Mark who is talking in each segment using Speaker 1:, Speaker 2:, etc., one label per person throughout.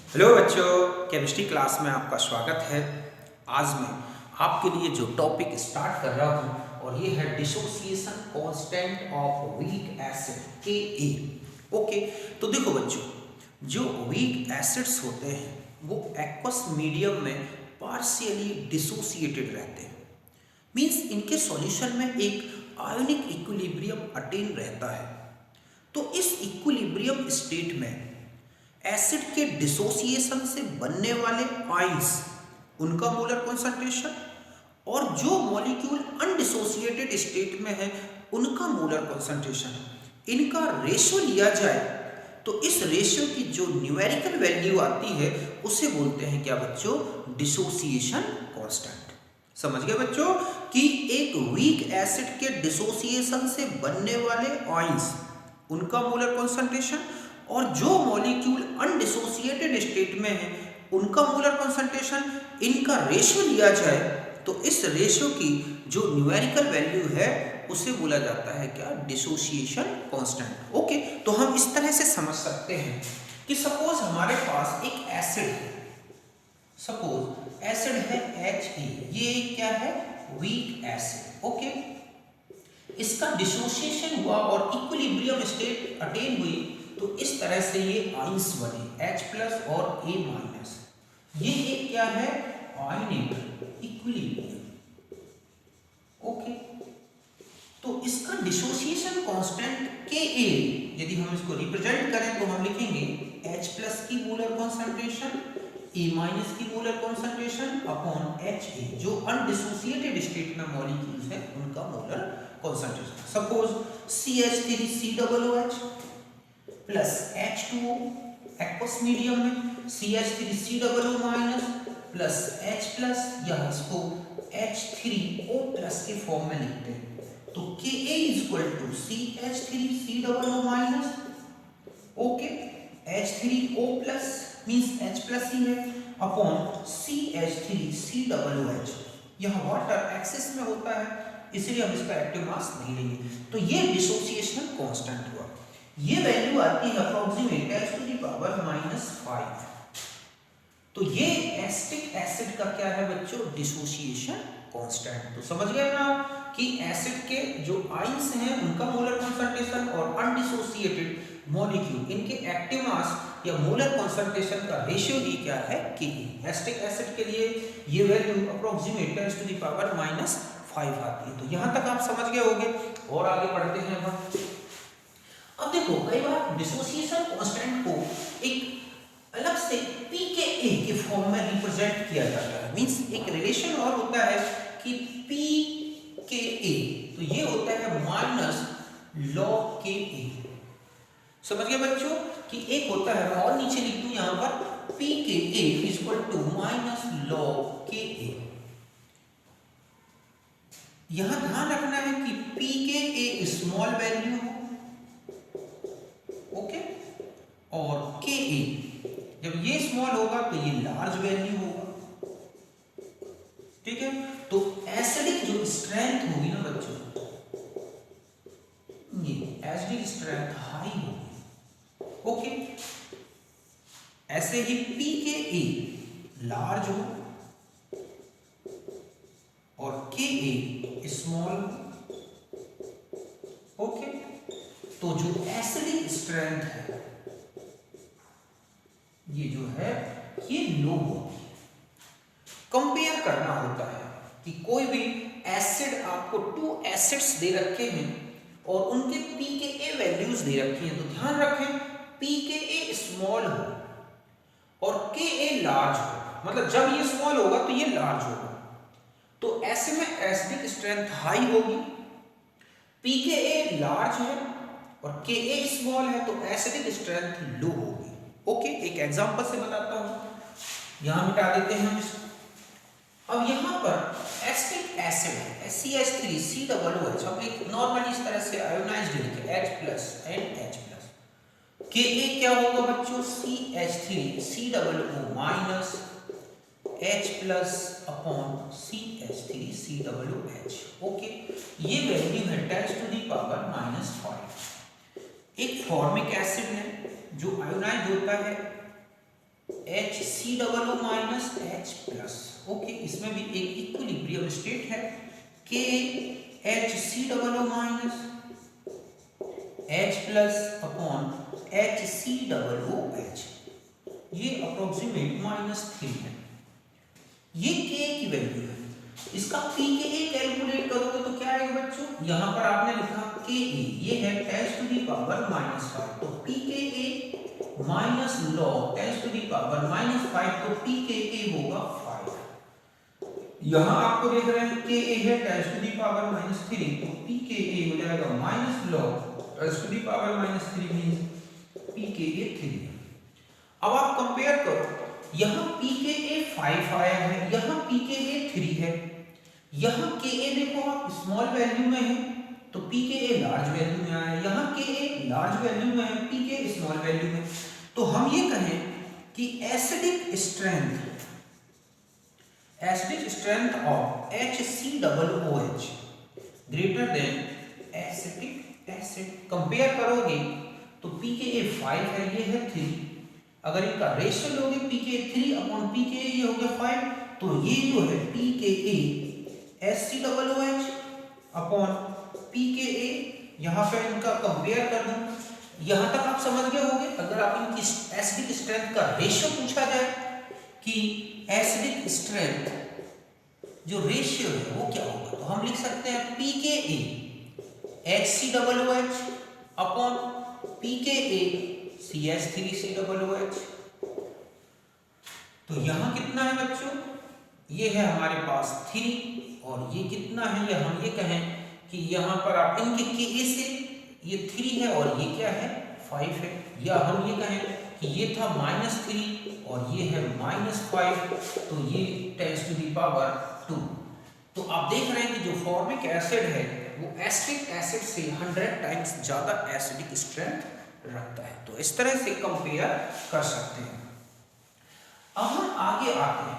Speaker 1: Hello बच्चों, chemistry class में आपका स्वागत है। आज मैं आपके लिए जो टॉपिक स्टार्ट कर रहा हूँ और ये है dissociation constant of weak acid Ka। Okay, तो देखो बच्चों, जो वीक एसिड्स होते हैं वो एक्वस मीडियम में पार्शियली डिसोसिएटेड रहते हैं। मीन्स इनके सॉल्यूशन में एक आयोनिक इक्विलिब्रियम अटेन रहता है। तो इस इक्विलिब्रियम स्टेट में एसिड के डिसोसिएशन से बनने वाले आयंस, उनका मोलर कॉन्सेंट्रेशन और जो मॉलिक्यूल अनडिसोसिएटेड स्टेट में है उनका मोलर कॉन्सेंट्रेशन, इनका रेशियो लिया जाए तो इस रेशियो की जो न्यूमेरिकल वैल्यू आती है उसे बोलते हैं क्या बच्चों? Dissociation constant. समझ गए बच्चों कि एक वीक एसिड के डिसोसिएशन से बनने वाले आयंस, उनका मोलर कॉन्सेंट्रेशन और जो मॉलिक्यूल अनडिसोसिएटेड स्टेट में है उनका मोलर कॉन्सेंट्रेशन, इनका रेशियो लिया जाए तो इस रेशियो की जो न्यूमेरिकल वैल्यू है उसे बोला जाता है क्या? Dissociation constant. ओके, तो हम इस तरह से समझ सकते हैं कि सपोज हमारे पास एक एसिड है, सपोज एसिड है Ha, ये क्या है? Weak acid. ओके, इसका डिसोसिएशन हुआ और इक्विलिब्रियम स्टेट अटेन हुई तो इस तरह से ये आयंस बने H+ और A-। ये एक क्या है? Ionic equilibrium. ओके, तो इसका डिसोसिएशन कांस्टेंट Ka, यदि हम इसको रिप्रेजेंट करें तो हम लिखेंगे H+ की मोलर कॉन्सेंट्रेशन A- की मोलर कॉन्सेंट्रेशन अपॉन Ha, जो अनडिसोसिएटेड स्टेट में मॉलिक्यूल्स हैं उनका molar concentration. Suppose CH3COOH plus H2O aqueous medium में CH3COO- प्लस H+ या इसको H3O+ के फॉर्म में लिखते हैं तो Ka = CH3COO-, okay, H3O+ means H+ ही है अपॉन CH3COOH। यह वाटर एक्सेस में होता है इसलिए हम इसका एक्टिव मास नहीं लेंगे। तो ये डिसोसिएशन कांस्टेंट हुआ। ये वैल्यू आती है अप्रोक्सीमेट 10⁻⁵। तो ये एसिटिक एसिड का क्या है बच्चों? Dissociation constant. तो समझ गए ना कि एसिड के जो आयंस हैं उनका मोलर कॉन्सेंट्रेशन और अनडिसोसिएटेड मॉलिक्यूल इनके एक्टिव मास या मोलर कॉन्सेंट्रेशन का रेशियो ही क्या है? Ke। एसिटिक एसिड के लिए ये वैल्यू अप्रोक्सीमेट 10⁻⁵ आती है। तो यहां तक आप समझ गए होंगे और आगे बढ़ते हैं हम। अब देखो, कई बार डिसोसिएशन कांस्टेंट को एक अलग से pKa के फॉर्म में रिप्रेजेंट किया जाता है। मींस एक रिलेशन और होता है कि pKa, तो ये होता है -log Ka। समझ गए बच्चों कि एक होता है, मैं और नीचे लिख दूं यहां पर pKa = -log Ka। यहां ध्यान रखना है कि pKa स्मॉल वैल्यू हो, ओके, और Ka जब ये स्मॉल होगा तो ये लार्ज वैल्यू होगा। ठीक है, तो एसिडिक जो स्ट्रेंथ होगी ना बच्चों, ये एसिडिक स्ट्रेंथ हाई होगी। ओके, ऐसे ही pKa लार्ज हो और Ka स्मॉल हो। ओके, तो जो एसिडिक स्ट्रेंथ है ये जो है ये लो होगी। कंपेयर करना होता है कि कोई भी एसिड, आपको 2 एसिड्स दे रखे हैं और उनके pKa वैल्यूज दे रखी हैं, तो ध्यान रखें pKa स्मॉल हो और Ka लार्ज हो, मतलब जब ये स्मॉल होगा तो ये लार्ज होगा, तो ऐसे में एसिडिक स्ट्रेंथ हाई होगी। pKa लार्ज है और Ka स्मॉल है तो एसिडिक स्ट्रेंथ लो होगी। ओके, एक एग्जांपल से बताता हूं, यहां मिटा देते हैं हम इसको। अब यहां पर एसिटिक एसिड है CH3COOH, हम एक नॉर्मली इस तरह से आयोनाइज्ड लिखे H+ एंड H+। Ka क्या होगा बच्चों? CH3COO- H+ upon CH3COOH। Okay, ये वैल्यू है 10⁻⁵। एक फॉर्मिक एसिड है जो आयोनाइज्ड होता है HCOO minus H plus. Okay, इसमें भी एक इक्विलिब्रियम स्टेट है KHCOO minus H plus upon HCOOH, ये अप्रोक्सीमेट -3 है। ये K की वैल्यू है। इसका pKa कैलकुलेट करोगे तो क्या आएगा बच्चों? यहाँ पर आपने लिखा Ka, ये है 10⁻⁵, तो pKa माइनस log 10⁻⁵, तो pKa होगा 5। यहाँ आपको देख रहे हैं Ka है 10⁻⁻3, तो pKa हो जाएगा माइनस log 10⁻⁻3 मींस pKa 3। अब आप कंपेयर करो, यहाँ pKa 5 आया है, यहाँ pKa 3 है। यहाँ Ka देखो आप स्मॉल वैल्यू में है तो pKa लार्ज वैल्यू में आया, यहाँ Ka लार्ज वैल्यू में है, pK स्मॉल वैल्यू में। तो हम ये कहें कि acidic strength of HCOOH greater than acetic acid. Compare करोगे तो pKa 5 है, ये है 3। अगर इनका रेशियो लोगे pKa 3/pKa, ये हो गया 5, तो ये जो है pKa HCOOH अपॉन pKa, यहाँ पे इनका कंपेयर कर दूं। यहाँ तक आप समझ गए होंगे। अगर आप इनकी एसिडिक स्ट्रेंथ का रेशियो पूछा जाए कि एसिडिक स्ट्रेंथ जो रेशियो है वो क्या होगा, तो हम लिख सकते हैं pKa HCOOH upon pKa CH3COOH। तो यहाँ कितना है बच्चों? ये है हमारे पास 3, और ये कितना है? ये हम ये कहें कि यहाँ पर आप इनके Ka से ये 3 है और ये क्या है 5 है, या हम ये कहें कि ये था -3 और ये है -5, तो ये 10⁻²। तो आप देख रहे हैं कि जो फॉर्मिक एसिड है वो एसिटिक एसिड से 100 टाइम्स ज़्यादा एसिडिक स्ट्रेंथ रखता है। तो इस तरह से कंपेयर कर सकते हैं। अब हम आगे आते हैं।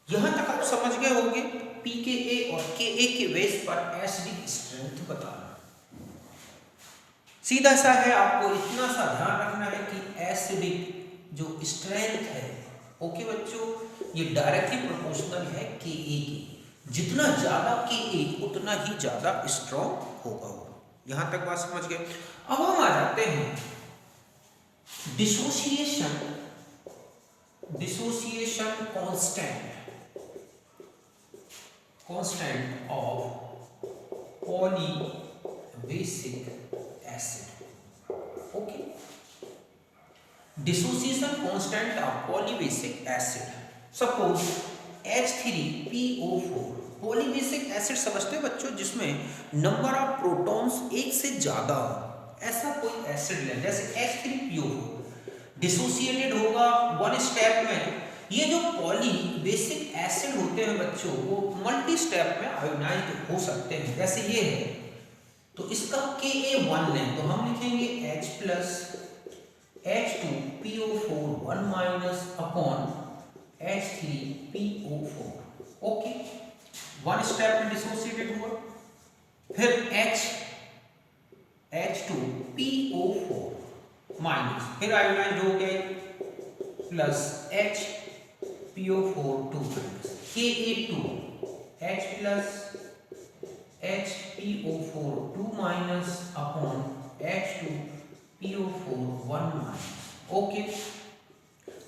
Speaker 1: यहां तक आप समझ गए होंगे pKa और Ka के बेस पर एसिडिक स्ट्रेंथ बताना। सीधा सा है, आपको इतना सा ध्यान रखना है कि एसिडिक जो स्ट्रेंथ है, ओके बच्चों, ये डायरेक्टली प्रोपोर्शनल है Ka की। जितना ज्यादा Ka उतना ही ज्यादा स्ट्रॉन्ग होगा वो। यहां तक बात समझ गए। अब हम आ जाते हैं dissociation constant of polybasic acid. Okay, dissociation constant of polybasic acid. Suppose H3PO4 polybasic acid समझते हैं बच्चों, जिसमें नंबर ऑफ प्रोटॉन्स एक से ज्यादा हो, ऐसा कोई एसिड ले, जैसे H3PO4 डिसोसिएटेड होगा 1 स्टेप में। ये जो पॉलीबेसिक एसिड होते हैं बच्चों, वो मल्टी स्टेप में आयोनाइज्ड हो सकते हैं, जैसे ये है। तो इसका Ka1 लें तो हम लिखेंगे H plus H2PO4 1 upon H3PO4। Okay, 1 step में डिसोसिएटेड हुआ। फिर H2PO4 माइनस, फिर आयोनाइज्ड हो गए plus HPO4 2 Ka2 H plus HPO4 2 minus upon H2PO4 1 minus. Okay,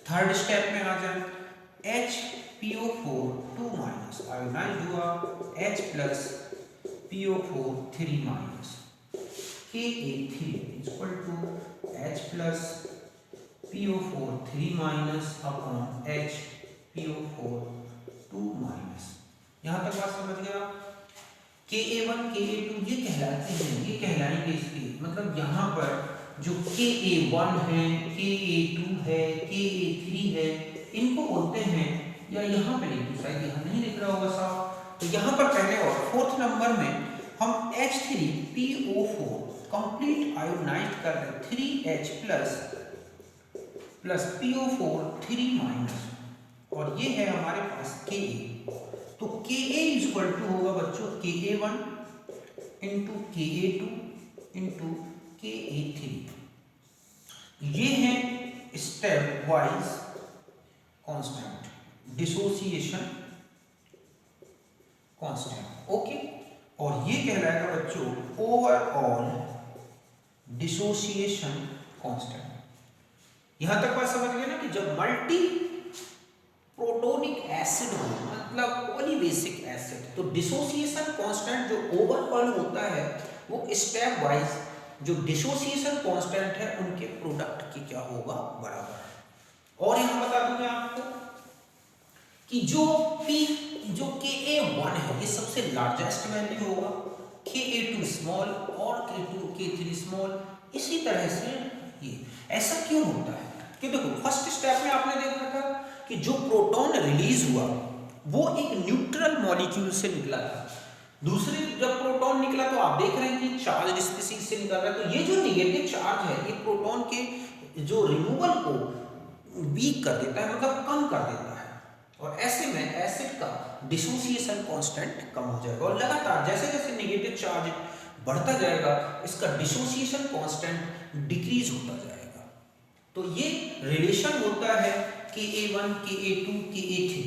Speaker 1: third step में आ जाए, HPO4 2 माइनस आयोनाइज्ड हुआ H plus PO4 3 minus Ka3 equal to H plus PO4 3 minus upon HPO4 2 minus. यहाँ तक बात समझ गया। Ka1 Ka2 ये कहलाते हैं, ये कहलाएंगे इसके, मतलब यहाँ पर जो Ka1 है, Ka2 है, Ka3 है, इनको बोलते हैं, या यहाँ पे लिख दो, शायद यहाँ नहीं लिख रहा होगा साहब, तो यहाँ पर पहले और 4th नंबर में हम H3PO4 कंप्लीट आयोनाइज्ड कर रहे 3H प्लस PO4 3 माइनस, और ये है हमारे पास Ka। तो Ka इक्वल टू होगा बच्चों Ka1 into Ka2 into Ka3। ये है step wise constant, dissociation constant. Okay, और ये कहलाएगा बच्चों ओवरऑल डिसोसिएशन कांस्टेंट। यहां तक बात समझ गए ना कि जब मल्टी प्रोटोनिक एसिड हो, मतलब पॉलीबेसिक एसिड, तो डिसोसिएशन कांस्टेंट जो ओवरऑल होता है वो स्टेप वाइज जो डिसोसिएशन कांस्टेंट है उनके प्रोडक्ट की क्या होगा, बराबर। और यहां बता दूं मैं आपको कि जो Ka1 है ये सबसे लार्जेस्ट वैल्यू होगा, Ka2 स्मॉल और K3 स्मॉल। इसी तरह से ये ऐसा क्यों होता है कि देखो फर्स्ट स्टेप में आपने देखा था कि जो प्रोटॉन रिलीज हुआ वो एक न्यूट्रल मॉलिक्यूल से निकला था। दूसरे जब प्रोटॉन निकला तो आप देख रहे हैं कि चार्ज स्पीशीज से निकल रहा है। तो ये जो नेगेटिव चार्ज है ये प्रोटॉन के जो रिमूवल को वीक कर देता है, मतलब कम कर देता है, और ऐसे में एसिड का डिसोसिएशन कांस्टेंट कम हो जाएगा। और लगातार जैसे जैसे नेगेटिव चार्ज बढ़ता जाएगा इसका डिसोसिएशन कांस्टेंट डिक्रीज होता जाएगा। तो ये रिलेशन होता है Ka1, Ka2, Ka3।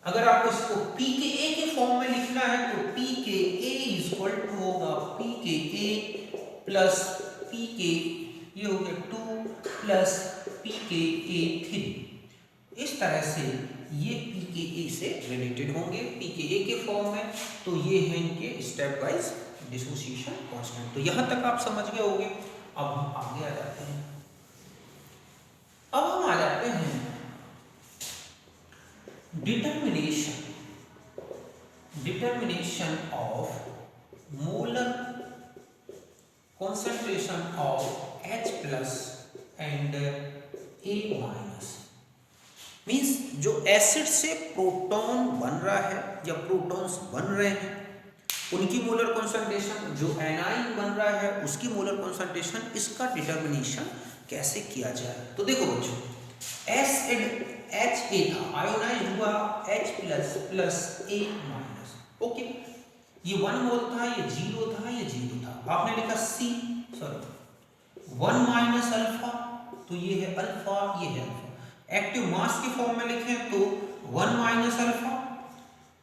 Speaker 1: अगर आपको इसको pKa के फॉर्म में लिखना है तो pKa इक्वल टू होगा pKa प्लस pK, ये हो गया 2 प्लस pKa3। इस तरह से ये pKa से रिलेटेड होंगे pKa के फॉर्म में। तो ये है इनके स्टेप वाइज डिसोसिएशन कांस्टेंट। तो यहां तक आप समझ गए होंगे। अब हम आगे आ जाते हैं। अब हम आ जाते हैं determination of molar concentration of H plus and A minus। Means जो एसिड से प्रोटॉन बन रहा है या प्रोटॉन्स बन रहे हैं उनकी मोलर कॉन्सेंट्रेशन, जो एनाइन बन रहा है उसकी मोलर कॉन्सेंट्रेशन, इसका डिटर्मिनेशन कैसे किया जाए। तो देखो बच्चों, एसिड HA था, आयोनाइज हुआ H plus plus A minus. Okay, ये 1 मोल था, ये 0 था, ये 0 था। आपने लिखा 1 माइनस अल्फा, तो ये है अल्फा, ये है अल्फा। एक्टिव मास के फॉर्म में लिखें तो 1 माइनस अल्फा,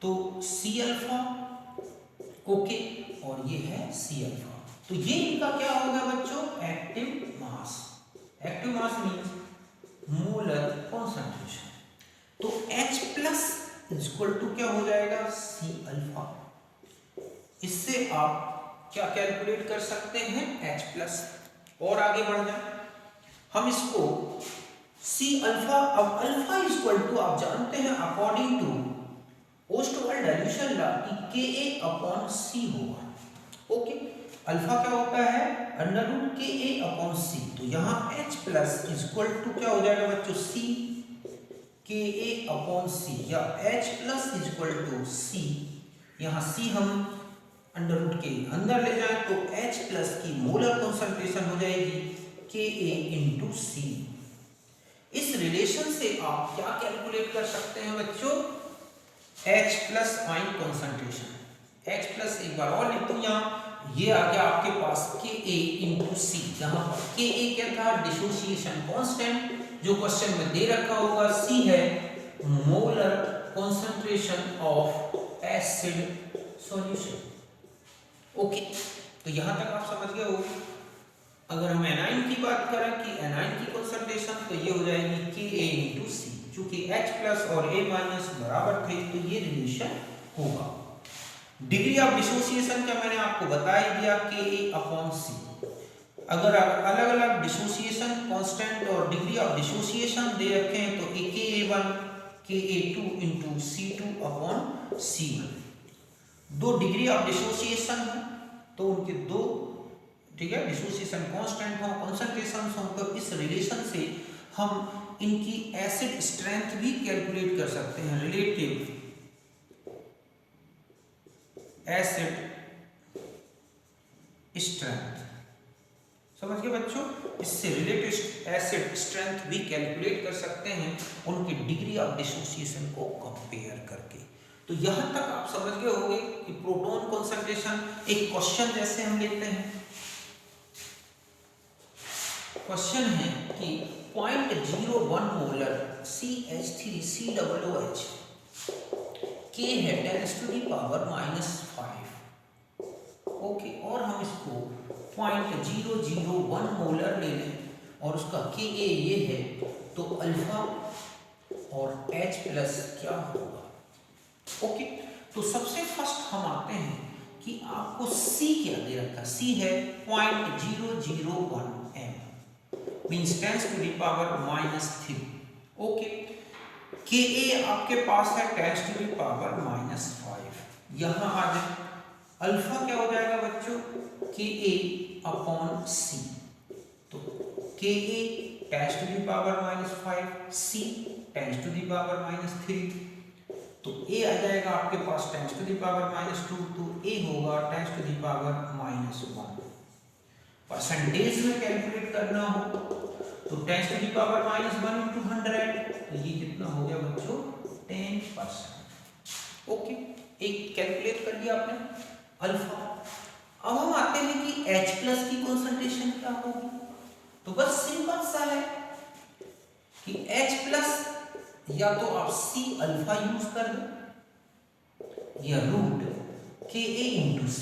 Speaker 1: तो C अल्फा। ओके, और ये है C अल्फा। तो ये इनका क्या होगा बच्चों, active mass. Active mass means molar concentration. तो H प्लस इक्वल टू क्या हो जाएगा, C अल्फा। इससे आप क्या कैलकुलेट कर सकते हैं, H प्लस। और आगे बढ़ जाए हम इसको C अल्फा। अब अल्फा इक्वल टू आप जानते हैं according to Ostwald dilution law कि Ka अपॉन C होगा। ओके, अल्फा क्या होता है, under root Ka upon C। तो यहाँ H प्लस इक्वल टू क्या हो जाएगा बच्चों, C Ka अपॉन C, या H plus equal to C। यहाँ C हम अंडर रूट के अंदर ले जाए तो H प्लस की मोलर कॉन्सेंट्रेशन हो जाएगी Ka इंटू C। इस रिलेशन से आप क्या कैलकुलेट कर सकते हैं बच्चों, H plus ion concentration. H plus एक बार और लिख दूं, यहाँ ये आ गया आपके पास Ka इंटू C। जहां पर Ka क्या था, डिसोसिएशन कांस्टेंट, जो क्वेश्चन में दे रखा होगा। C है molar concentration of acid solution. Okay, तो यहां तक आप समझ गए होंगे। अगर हम एनाइन की बात करें कि एनाइन की कंसंट्रेशन, तो ये हो जाएगी Ka इंटू C। चूंकि H प्लस और A माइनस बराबर थे तो ये रिलेशन होगा। डिग्री ऑफ डिसोसिएशन का मैंने आपको बता ही दिया, Ka अपॉन C। अगर अलग अलग डिसोसिएशन कांस्टेंट और डिग्री ऑफ डिसोसिएशन दे रखे हैं तो Ka1 Ka2 into C2 upon C1। दो डिग्री ऑफ डिसोसिएशन है तो उनके दो, ठीक है, डिसोसिएशन कांस्टेंट हो, कंसंट्रेशन हो, तो इस रिलेशन से हम इनकी एसिड स्ट्रेंथ भी कैलकुलेट कर सकते हैं। रिलेटिव एसिड स्ट्रेंथ, समझ गए बच्चों। इससे रिलेटिव एसिड स्ट्रेंथ भी कैलकुलेट कर सकते हैं उनकी डिग्री ऑफ डिसोसिएशन को कंपेयर करके। तो यहां तक आप समझ गए होंगे कि प्रोटॉन कंसंट्रेशन एक क्वेश्चन जैसे हम लेते हैं, क्वेश्चन है कि 0.01 मोलर CH3COOH के है 10⁻⁻⁵। ओके, और हम इसको 0.001 मोलर ले लें और उसका Ka ये है, तो अल्फा और H प्लस क्या होगा। ओके, तो सबसे फर्स्ट हम आते हैं कि आपको C क्या दे रखा। C है 0.001 m मीन्स 10⁻⁻3। ओके, Ka आपके पास है 10⁻⁻5। यहाँ आ जाए, अल्फा क्या हो जाएगा बच्चों, Ka/C। तो Ka 10⁻⁻5, C 10⁻⁻3। तो A आ जाएगा आपके पास 10⁻⁻2, तो A होगा 10⁻⁻1। परसेंटेज में कैलकुलेट करना हो तो 10⁻⁻1 × 100, तो ये कितना हो गया बच्चों, 10%। ओके, एक कैलकुलेट कर लिया आपने अल्फा। अब हम आते हैं कि H प्लस की कॉन्सेंट्रेशन क्या होगी। तो बस सिंपल सा है कि H प्लस या तो आप C अल्फा यूज कर दो या रूट Ka इंटू C।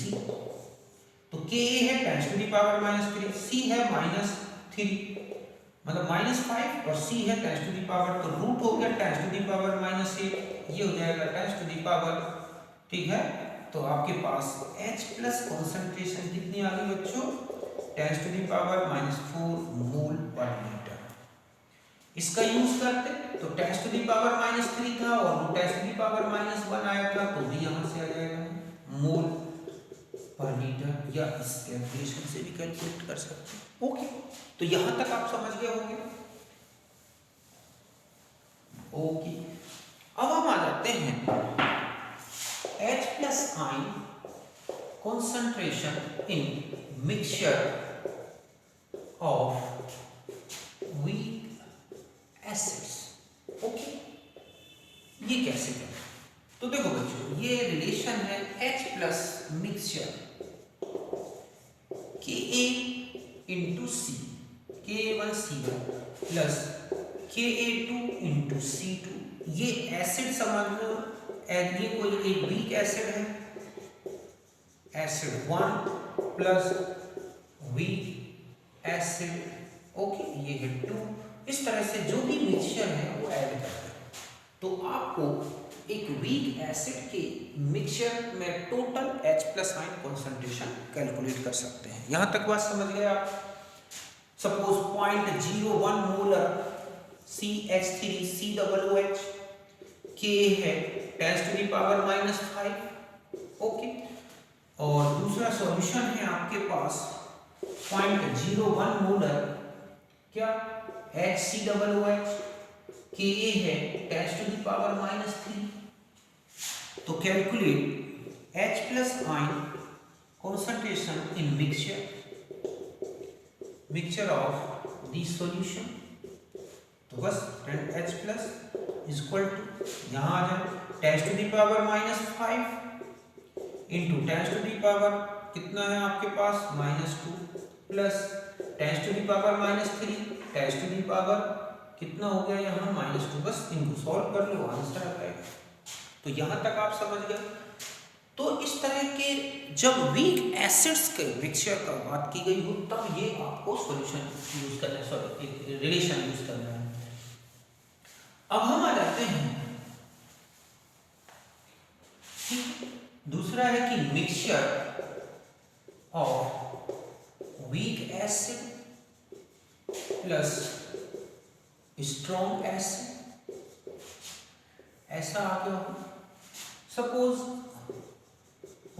Speaker 1: तो Ka है 10⁻⁻3, C है -3 मतलब -5 और C है 10⁻, तो रूट हो गया 10⁻⁻8, ये हो जाएगा 10⁻, ठीक है। तो आपके पास H प्लस कॉन्सेंट्रेशन कितनी आ गई बच्चों, 10⁻⁻4 मोल पर लीटर। इसका यूज करते तो 10⁻3 था और 10⁻1 आया था, तो भी यहां से आ जाएगा मोल पर लीटर, या इस कैलकुलेशन से भी कैलकुलेट कर सकते हैं। ओके, तो यहां तक आप समझ गए होंगे। ओके, अब हम आ जाते हैं H plus ion concentration in mixture of weak acids। Okay, ये कैसे करें, तो देखो बच्चों, ये रिलेशन है H plus mixture Ka into C, Ka1C1 plus Ka2 into C2। ये एसिड समझ लो, ये कोई एक वीक एसिड है, acid 1 plus weak acid, okay, ये है 2। इस तरह से जो भी मिक्सचर है वो ऐड करते हैं, तो आपको एक वीक एसिड के मिक्सचर में total H plus ion concentration calculate कर सकते हैं। यहां तक बात समझ गए आप। सपोज 0.01 मोलर CH3COOH, K है 10⁻⁻5। ओके, और दूसरा सॉल्यूशन है आपके पास 0.01 मोलर क्या HCOOH, Ka है 10⁻⁻3। तो calculate H plus ion concentration in mixture of this solution. तो बस H प्लस इक्वल टू, यहाँ आ जाए 10⁻⁻5 इंटू 10⁻, कितना है आपके पास, -2 प्लस 10⁻3 10⁻, कितना हो गया यहाँ, -2। बस इनको सॉल्व कर लो, आंसर आ जाएगा। तो यहाँ तक आप समझ गए। तो इस तरह के जब वीक एसिड्स के मिक्सचर का बात की गई हो, तब ये आपको सॉल्यूशन यूज करना है, सॉरी एक रिलेशन यूज करना है। अब हम आ जाते हैं, दूसरा है कि mixture of weak acid plus strong acid. ऐसा आ गया, सपोज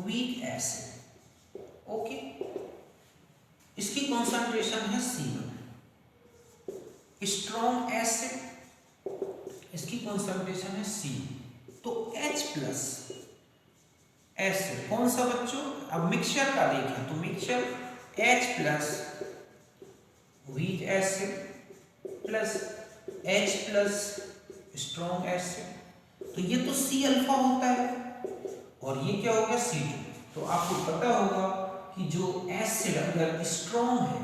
Speaker 1: वीक एसिड, ओके, इसकी कॉन्सेंट्रेशन है C1। स्ट्रॉन्ग एसिड, इसकी कॉन्सेंट्रेशन है C। तो H प्लस एसिड कौन सा बच्चों, अब मिक्सचर का देखें तो mixture H plus weak acid plus H plus strong acid, तो ये तो C अल्फा होता है और ये क्या होगा C2। तो आपको पता होगा कि जो एसिड अगर स्ट्रॉन्ग है,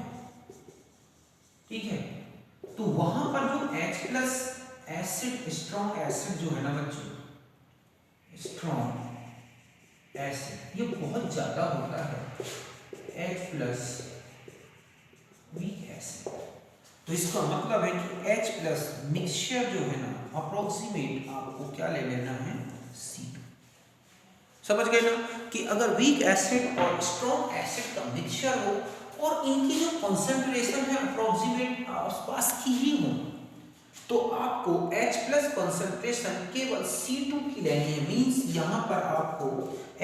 Speaker 1: ठीक तो वहां पर जो H plus acid, strong acid जो है ना बच्चों, स्ट्रॉन्ग एसिड, ये बहुत ज्यादा होता है H प्लस वीक एसिड। तो इसका मतलब है कि H प्लस मिक्सचर जो है ना, अप्रोक्सीमेट आपको क्या ले लेना है, C2। समझ गए ना कि अगर वीक एसिड और स्ट्रॉन्ग एसिड का मिक्सचर हो और इनकी जो कॉन्सेंट्रेशन है अप्रोक्सीमेट आसपास की ही हो, तो आपको H प्लस कॉन्सेंट्रेशन केवल C2 की लेनी है। मींस यहाँ पर आपको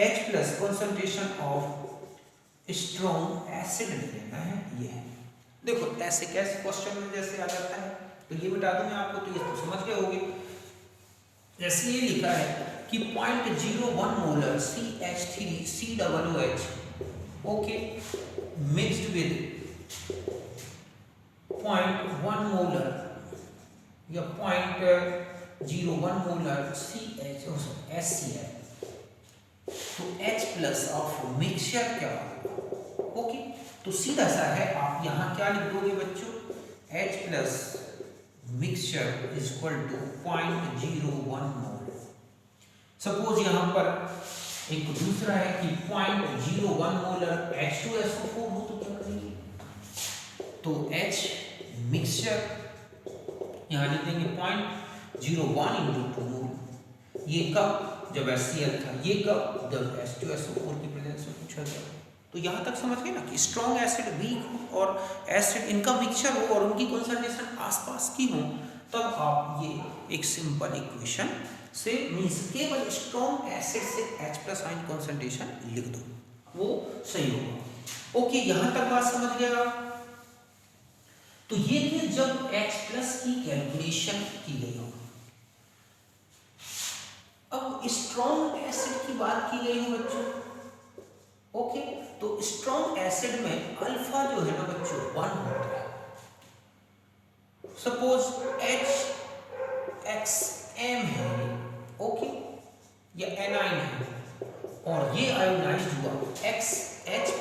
Speaker 1: H plus concentration of strong acid लेना है। ये है, देखो ऐसे कैसे क्वेश्चन में जैसे आ जाता है, तो ये बता दूं मैं आपको, तो ये तो समझ गए होंगे। जैसे ये लिखा है कि 0.01 molar CH3COOH, okay, mixed with 0.1 molar या 0.01 मोलर HCl, तो H प्लस ऑफ मिक्सचर क्या होगा, ओके। तो सीधा सा है, आप यहाँ क्या लिख दोगे बच्चों, H plus mixture is equal to 0.01 mole. Suppose यहाँ पर एक दूसरा है कि 0.01 मोलर H2SO4 हो, तो क्या करेंगे, तो H मिक्सचर यहाँ लिख देंगे 0.01 इंटू 2 मोल। ये कब, जब HCl था, ये कब, जब H2SO4 की प्रेजेंस में पूछा गया। तो यहाँ तक समझ गए ना कि स्ट्रॉन्ग एसिड, वीक और एसिड इनका मिक्सचर हो और उनकी कॉन्सेंट्रेशन आसपास की हो, तब आप ये एक सिंपल इक्वेशन से मींस केवल स्ट्रॉन्ग एसिड से H प्लस आयन कॉन्सेंट्रेशन लिख दो, वो सही होगा। ओके, यहाँ तक बात समझ गए आप। तो ये थे जब H प्लस की कैलकुलेशन की गई हो। अब स्ट्रॉन्ग एसिड की बात की गई हो बच्चों, ओके, तो स्ट्रॉन्ग एसिड में अल्फा जो है ना बच्चों 1 होता है। सपोज HXM है, ओके, या एनाइन है और ये आयोनाइज्ड हुआ H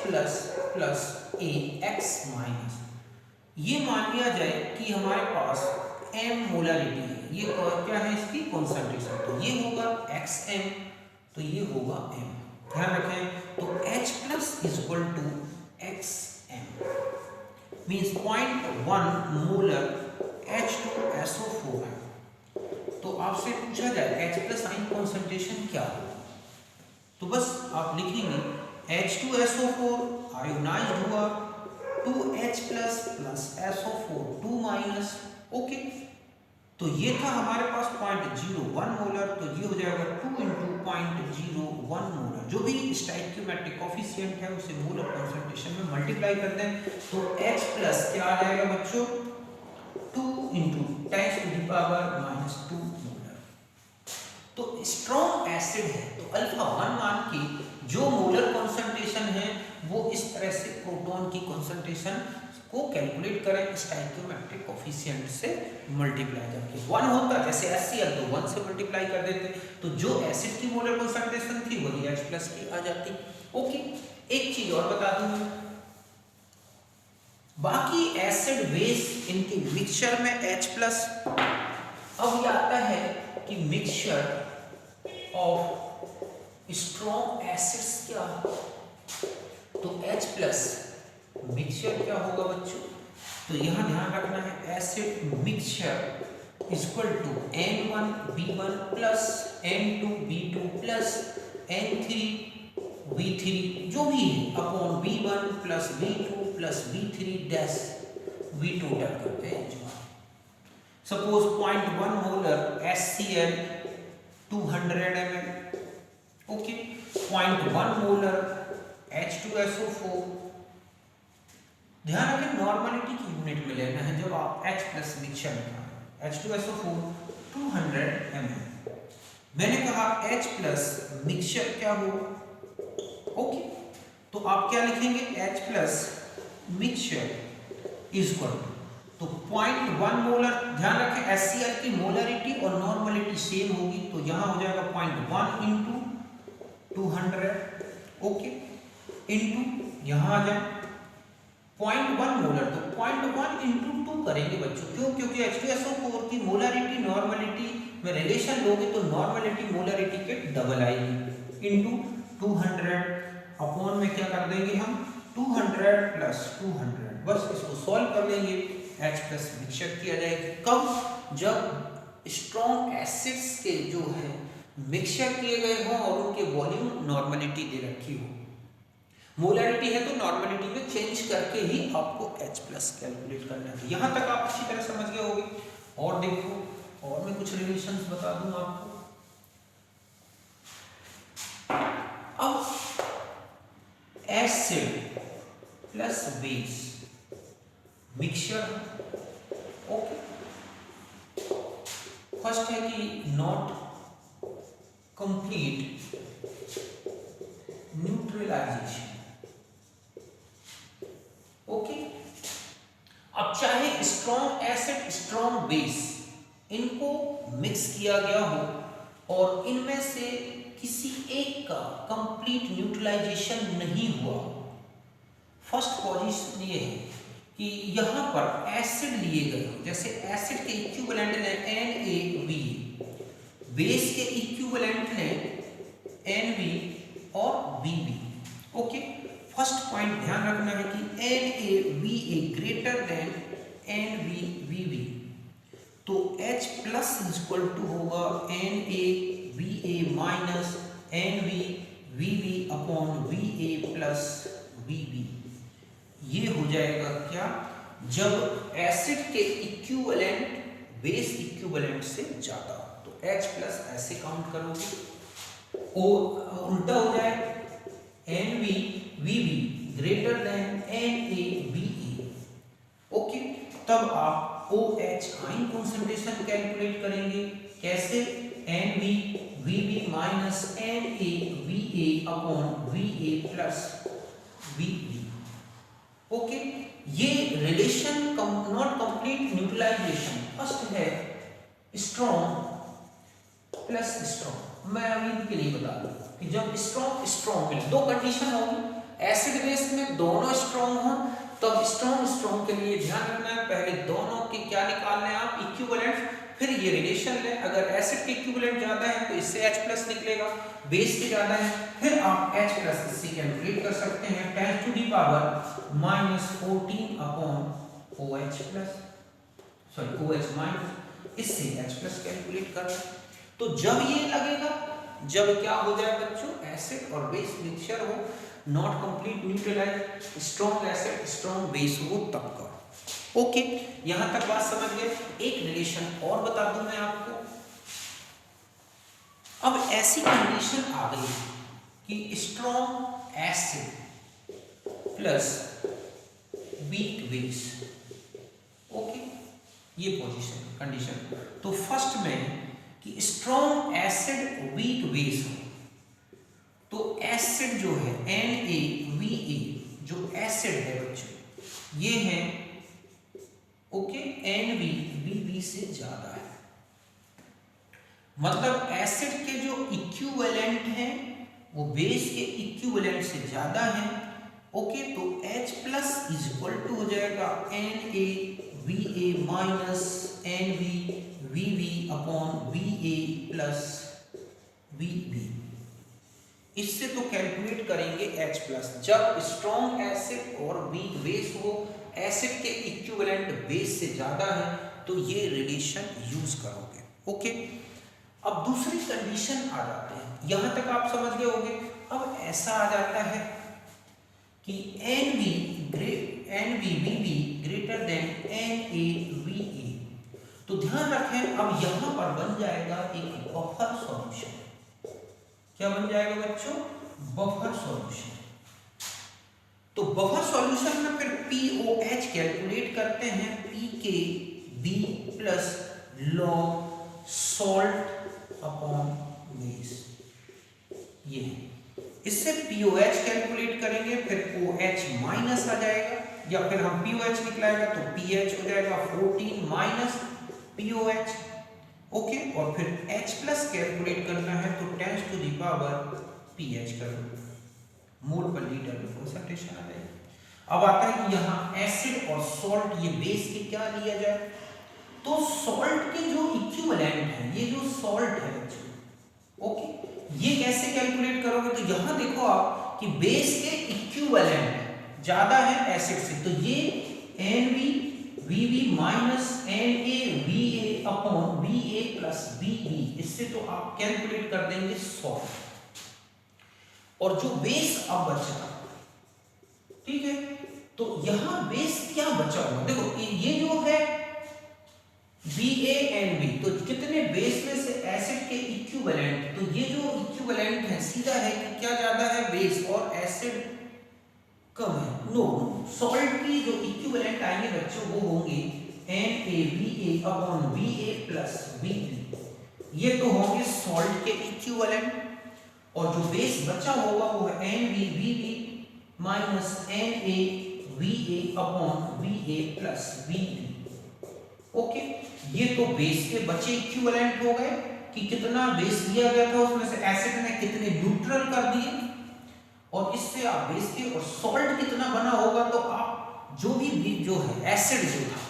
Speaker 1: plus plus AX minus. ये मान लिया जाए कि हमारे पास M मोलरिटी है, ये क्या है इसकी कॉन्सेंट्रेशन, तो ये होगा XM, तो ये होगा M। ध्यान रखें, तो H plus is equal to XM means 0.1 molar H2SO4 है। तो आपसे पूछा जाए H प्लस आयन कॉन्सेंट्रेशन क्या होगा, तो बस आप लिखेंगे H2SO4 आयोनाइज्ड हुआ 2H plus plus SO4 2 minus, okay. तो ये था हमारे पास 0.01 मोलर, तो ये हो जाएगा 2 इंटू 0.01 मोलर। जो भी स्टोइकियोमेट्रिक कोफिशिएंट है उसे मोलर कंसंट्रेशन में मल्टीप्लाई कर दें, तो H प्लस क्या आ जाएगा बच्चों, 2 इंटू 10⁻⁻2 मोलर। तो स्ट्रॉन्ग एसिड है, तो अल्फा 1 मान के जो मोलर कंसंट्रेशन है वो इस तरह से प्रोटॉन की कंसंट्रेशन को कैलकुलेट करें स्टोइकियोमेट्रिक कोफिशिएंट से मल्टीप्लाई करके। 1 होता है जैसे HCl, तो 1 से मल्टीप्लाई कर देते, तो जो एसिड की मोलर कंसंट्रेशन थी वही H प्लस की आ जाती। ओके, एक चीज और बता दूं, बाकी एसिड बेस इनके मिक्सचर में H प्लस। अब ये आता है कि मिक्सचर ऑफ स्ट्रॉन्ग एसिड्स क्या, तो H प्लस मिक्सचर क्या होगा बच्चों, तो यहां ध्यान रखना है acid mixture equal to N1B1 plus N2B2 plus N3B3 जो भी है upon B1 plus B2 plus B3 dash V total करते हैं। Suppose 0.1 molar HCl 200 ml, okay, 0.1 molar H2SO4। ध्यान रखें नॉर्मलिटी की यूनिट में लेना है जब आप H प्लस मिक्सचर लिखा है। H2SO4 200 ml। मैंने कहा H प्लस मिक्सचर क्या हो, ओके, तो आप क्या लिखेंगे, H plus mixture is equal to, तो 0.1 मोलर, ध्यान रखें HCl की मोलरिटी और नॉर्मलिटी सेम होगी, तो यहां हो जाएगा 0.1 इंटू 200, ओके, इंटू यहां आ जाए 0.1 मोलर, तो 0.1 इंटू 2 करेंगे बच्चों। क्यों? क्योंकि H2SO4 की मोलारिटी नॉर्मलिटी में रिलेशन लोगे तो नॉर्मलिटी मोलारिटी के डबल आएगी, इंटू 200 अपॉन में क्या कर देंगे हम 200 प्लस 200, बस इसको सॉल्व कर लेंगे, H प्लस मिक्सचर किया जाएगा। कब? जब स्ट्रॉन्ग एसिड्स के जो है मिक्सचर किए गए हों और उनके वॉल्यूम नॉर्मलिटी दे रखी हो। मोलारिटी है तो नॉर्मलिटी में चेंज करके ही आपको H प्लस कैलकुलेट करना है। यहाँ तक आप अच्छी तरह समझ गए होंगे। और देखो, और मैं कुछ रिलेशंस बता दूं आपको। अब acid plus base mixture, okay, first है कि नॉट कंप्लीट न्यूट्रलाइजेशन, ओके। अब चाहे स्ट्रॉन्ग एसिड स्ट्रॉन्ग बेस इनको मिक्स किया गया हो और इनमें से किसी एक का कंप्लीट न्यूट्रलाइजेशन नहीं हुआ, फर्स्ट पोजीशन ये है कि यहाँ पर एसिड लिए गए हो, जैसे एसिड के इक्विवेलेंट ने NaBA, बेस के इक्विवेलेंट ने NB और BB, ओके। फर्स्ट पॉइंट ध्यान रखना है कि NaBA ग्रेटर देन NbBB, तो H प्लस इक्वल टू होगा NaBA minus NbBB upon BA plus BB। ये हो जाएगा क्या? जब एसिड के इक्विवेलेंट बेस इक्विवेलेंट से ज्यादा, तो H प्लस ऐसे काउंट करोगे, ओ उल्टा हो जाए NbBB greater than NaBA, okay. तब आप OH आयन कंसंट्रेशन कैलकुलेट करेंगे, कैसे? NbBB minus NaBA upon BA plus BB, okay. ये relation not complete neutralisation, first है स्ट्रॉन्ग प्लस स्ट्रॉन्ग। मैं अभी के लिए बता दूं कि जब स्ट्रॉन्ग स्ट्रॉन्ग मिले, दो कंडीशन होगी, एसिड बेस में दोनों स्ट्रॉन्ग हो तब स्ट्रॉन्ग के लिए ध्यान रखना है, पहले दोनों के क्या निकालना है आप? इक्विवेलेंट, फिर ये रिलेशन लें। अगर एसिड के इक्विवेलेंट ज्यादा है तो इससे H प्लस निकलेगा, बेस के ज्यादा है फिर आप H प्लस इससे कैलकुलेट कर सकते हैं 10 to the power minus 14 upon OH plus, sorry OH minus, इससे H प्लस कैलकुलेट करना। तो जब ये लगेगा, जब क्या हो जाए बच्चों? एसिड और बेस मिक्सचर हो, not complete neutralise, strong acid strong base हो, तब का, ओके। यहां तक बात समझ गए। एक रिलेशन और बता दूं मैं आपको। अब ऐसी कंडीशन आ गई कि strong acid plus weak base, okay, ये पोजीशन कंडीशन। तो फर्स्ट में कि स्ट्रॉन्ग एसिड वीक बेस हो, तो एसिड जो है NaBA जो एसिड है बच्चों, ये है, ओके, NbBB से ज्यादा है, मतलब एसिड के जो इक्विवेलेंट हैं वो बेस के इक्विवेलेंट से ज्यादा है, ओके। तो H प्लस इक्वल टू हो जाएगा NaBA minus NbBB upon BA plus BB। इससे तो कैलकुलेट करेंगे H प्लस। जब स्ट्रॉन्ग एसिड और वीक बेस हो, एसिड के इक्विवेलेंट बेस से ज्यादा है, तो ये रिलेशन यूज करोगे, ओके। अब दूसरी कंडीशन आ जाते हैं, यहां तक आप समझ गए होंगे। अब ऐसा आ जाता है कि NbBB ग्रेटर देन NaBA, तो ध्यान रखें अब यहां पर बन जाएगा एक बफर सॉल्यूशन। क्या बन जाएगा बच्चों? Buffer solution. तो बफर सॉल्यूशन में फिर POH कैलकुलेट करते हैं, pKb plus log salt upon base, ये है। इससे POH कैलकुलेट करेंगे, फिर OH माइनस आ जाएगा, या फिर हम POH निकलाएगा तो pH हो जाएगा 14 माइनस POH, ओके। और फिर H प्लस कैलकुलेट करना है तो 10 टू दी पावर pH कर लो, मोल पर लीटर में कंसंट्रेशन आ जाएगी। अब आता है कि यहाँ एसिड और सॉल्ट ये बेस के क्या लिया जाए, तो सॉल्ट के जो इक्विवेलेंट है, ये जो सॉल्ट है बच्चों, ओके, ये कैसे कैलकुलेट करोगे, तो यहाँ देखो आप कि बेस के इक्विवेलेंट ज्यादा है एसिड से, तो ये NaVb minus NaVa upon Va plus Bb, इससे तो आप कैलकुलेट कर देंगे सॉल्ट। और जो बेस अब बचा, ठीक है, तो यहां बेस क्या बचा होगा, देखो ये जो है BaNb, तो कितने बेस में से एसिड के इक्विवेलेंट, तो ये जो इक्विवेलेंट है सीधा है कि क्या ज्यादा है बेस और एसिड कम है, नो, सॉल्ट की जो इक्विवेलेंट आएंगे बच्चों वो होंगे NaVa upon Va plus Bb, ये तो होंगे सॉल्ट के इक्विवेलेंट, और जो बेस बचा होगा वो है NaVb minus NaVa upon Va plus Bb, okay. ये तो बेस के बचे इक्विवेलेंट हो गए कि कितना बेस लिया गया था उसमें से एसिड ने कितने न्यूट्रल कर दिए, और इससे आप बेस के और सॉल्ट कितना बना होगा, तो आप जो भी जो है एसिड जो था,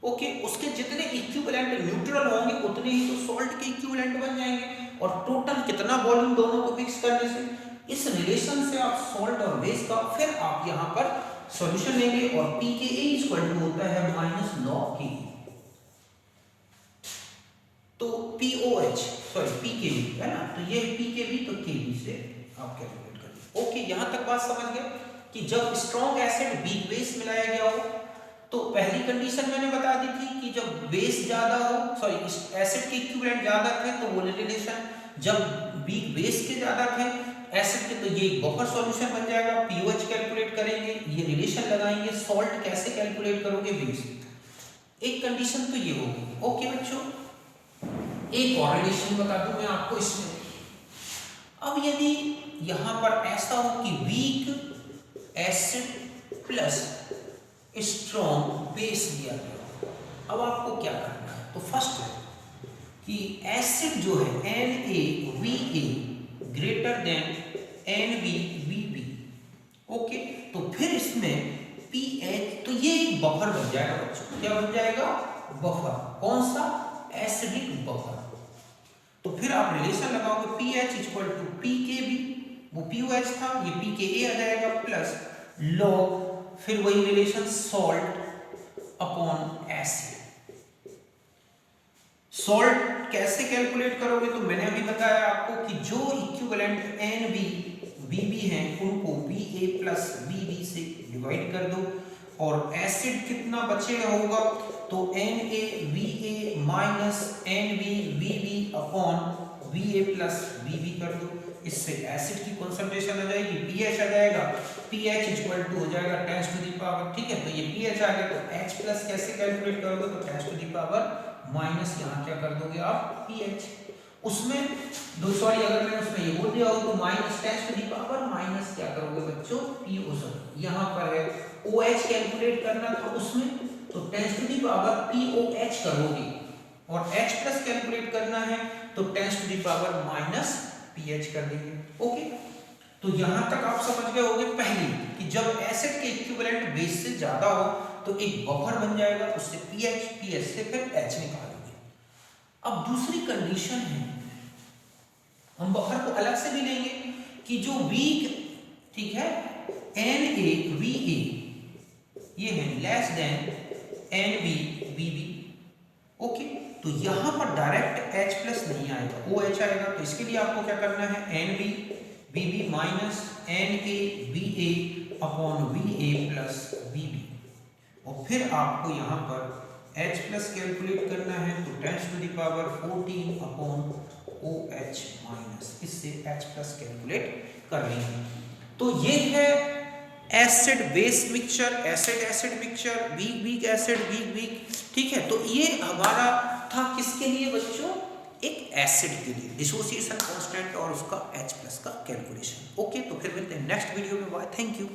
Speaker 1: ओके, उसके जितने इक्विवेलेंट न्यूट्रल होंगे उतने ही तो सॉल्ट के इक्विवेलेंट बन जाएंगे, और टोटल कितना वॉल्यूम दोनों को मिक्स करने से, इस रिलेशन से आप सॉल्ट और बेस का फिर आप यहाँ पर सॉल्यूशन लेंगे, और pKa इक्वल टू होता है माइनस log Ka, तो POH सॉरी pKb है ना, तो ये pKb, तो Kb से आप कैलकुलेट करिए, ओके। यहां तक बात समझ गए कि जब स्ट्रॉन्ग एसिड वीक बेस मिलाया गया हो, तो पहली कंडीशन मैंने बता दी थी कि जब बेस ज्यादा हो, सॉरी एसिड के इक्विवेलेंट ज्यादा थे तो वो रिलेशन, जब वीक बेस के ज्यादा थे एसिड के, तो ये बफर सॉल्यूशन बन जाएगा, पीओएच कैलकुलेट करेंगे, ये रिलेशन लगाएंगे, सॉल्ट कैसे कैलकुलेट करोगे बेस, एक कंडीशन तो ये होगी, ओके बच्चों। एक और रिलेशन बता दूं मैं आपको इसमें, अब यदि यहां पर ऐसा हो कि weak acid plus strong base दिया गया, अब आपको क्या करना है, तो फर्स्ट है कि एसिड जो है NaVa greater than NbVb, okay, तो फिर इसमें pH, तो ये एक बफर बन जाएगा बच्चों, क्या बन जाएगा, बफर, कौन सा, एसिडिक बफर, तो फिर आप रिलेशन लगाओगे pH इक्वल टू pKb, वो pOH था, ये pKa आ जाएगा प्लस log, फिर वही relation salt upon acid. Salt कैसे कैलकुलेट करोगे, तो मैंने अभी बताया आपको कि जो इक्विवेलेंट NbVb हैं उनको Va प्लस Bb से डिवाइड कर दो, और एसिड कितना बचेगा होगा, तो NaVa minus NbVb upon Va plus Bb कर दो, इससे एसिड की कंसंट्रेशन आ जाएगी, pH आ जाएगा, pH इक्वल टू हो जाएगा 10 टू द पावर, ठीक है, तो ये pH आ गया, तो H प्लस कैसे कैलकुलेट करोगे, तो 10 टू द पावर माइनस यहाँ क्या कर दोगे आप pH, उसमें दो, सॉरी अगर मैंने उसमें ये बोल दिया हो तो minus 10 to the power minus क्या करोगे बच्चों, PO, यहाँ पर है OH कैलकुलेट करना था उसमें, तो 10 टू द पावर POH करोगे, और H प्लस कैलकुलेट करना है तो 10 to the power minus pH कर देंगे, ओके। तो यहां तक आप समझ गए होंगे पहले कि जब एसिड के इक्विवेलेंट बेस से ज्यादा हो तो एक बफर बन जाएगा, उससे pH से फिर H निकालेंगे। अब दूसरी कंडीशन है, हम बफर को अलग से भी लेंगे कि जो वीक, ठीक है, NaVa ये है लेस देन NbVb, ओके, तो यहां पर डायरेक्ट H प्लस नहीं आएगा, OH आएगा, तो इसके लिए आपको क्या करना है, NbVb minus NaVa upon Va plus Bb, और फिर आपको यहां पर H प्लस कैलकुलेट करना है, तो 10 to the power 14 upon OH minus, इससे H प्लस कैलकुलेट कर लेंगे। तो ये है acid base mixture, acid acid mixture, weak weak acid, weak weak, ठीक है। तो ये हमारा था किसके लिए बच्चों, एक एसिड के लिए, डिसोसिएशन कांस्टेंट और उसका H प्लस का कैलकुलेशन, ओके। तो फिर मिलते हैं नेक्स्ट वीडियो में, बाय, थैंक यू।